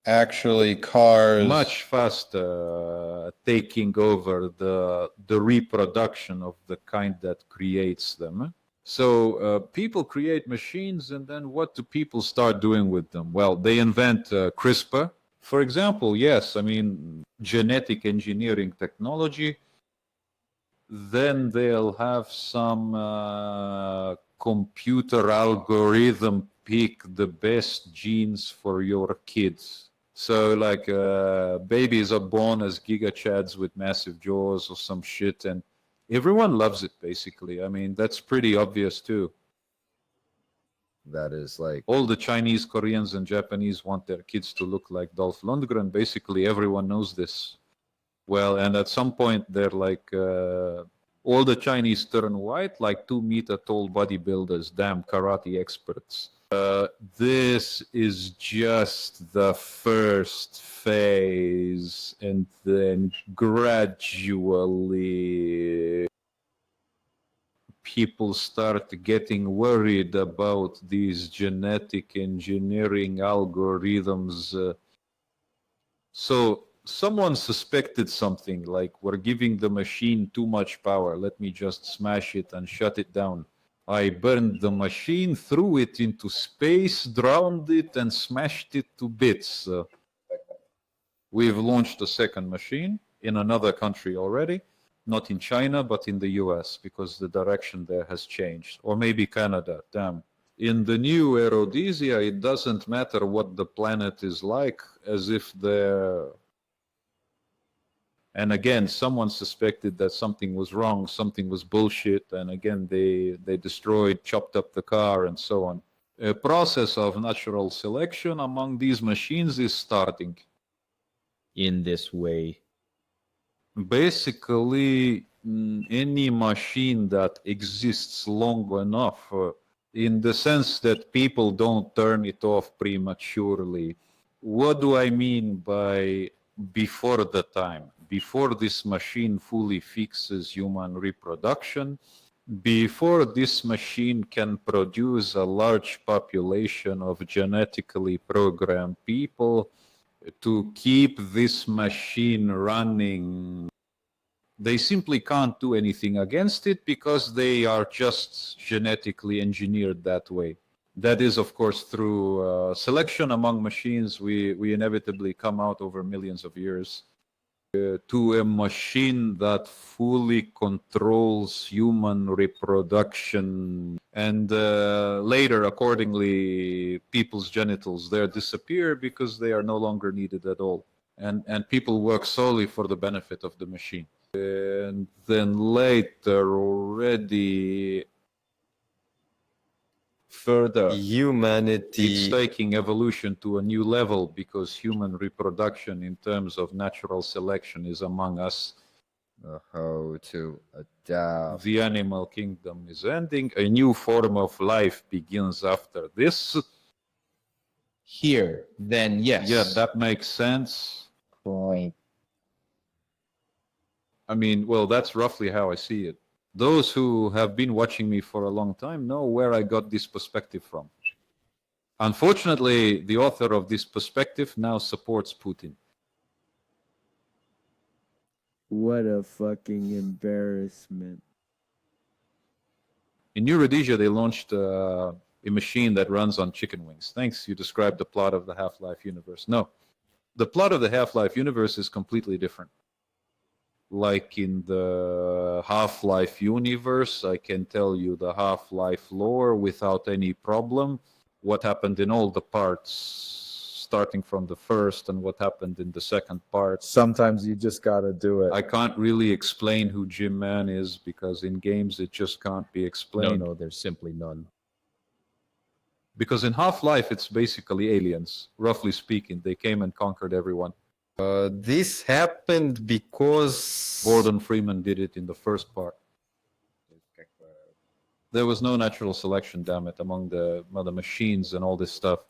actually cars much faster, taking over the reproduction of the kind that creates them. So people create machines, and then what do people start doing with them? Well, they invent CRISPR, for example. Yes, I mean, genetic engineering technology. Then they'll have some computer algorithm pick the best genes for your kids. So like babies are born as gigachads with massive jaws or some shit, and everyone loves it basically. I mean, that's pretty obvious too. That is like All the Chinese, Koreans, and Japanese want their kids to look like Dolph Lundgren. Basically, everyone knows this. Well, and at some point, they're like, all the Chinese turn white, like 2-meter tall bodybuilders, damn karate experts. This is just the first phase, and then gradually people start getting worried about these genetic engineering algorithms. So someone suspected something, like we're giving the machine too much power. Let me just smash it and shut it down. I burned the machine, threw it into space, drowned it, and smashed it to bits. We've launched a second machine in another country already. Not in China, but in the US, because the direction there has changed. Or maybe Canada, damn. In the new Aerodisia, it doesn't matter what the planet is like, as if they're... And again, someone suspected that something was wrong, something was bullshit, and again, they destroyed, chopped up the car, and so on. A process of natural selection among these machines is starting. in this way. Basically, any machine that exists long enough, in the sense that people don't turn it off prematurely. What do I mean by before the time? Before this machine fully fixes human reproduction, before this machine can produce a large population of genetically programmed people, to keep this machine running, they simply can't do anything against it because they are just genetically engineered that way. That is, of course, through selection among machines. We inevitably come out over millions of years to a machine that fully controls human reproduction. And later, accordingly, people's genitals there disappear because they are no longer needed at all. And people work solely for the benefit of the machine. And then later already further, Humanity. it's taking evolution to a new level because human reproduction in terms of natural selection is among us. How to adapt. The animal kingdom is ending. A new form of life begins after this. here, then yes. Yeah, that makes sense. Point. I mean, well, that's roughly how I see it. Those who have been watching me for a long time know where I got this perspective from. Unfortunately, the author of this perspective now supports Putin. What a fucking embarrassment. In New Rhodesia, they launched a machine that runs on chicken wings. Thanks, you described the plot of the Half-Life universe. No, the plot of the Half-Life universe is completely different. Like in the Half-Life universe, I can tell you the Half-Life lore without any problem. What happened in all the parts, starting from the first, and what happened in the second part. Sometimes you just gotta do it. I can't really explain who Jim Man is because in games it just can't be explained. No, there's simply none. Because in Half-Life it's basically aliens, roughly speaking. They came and conquered everyone. This happened because Gordon Freeman did it in the first part. There was no natural selection, damn it, among the machines and all this stuff.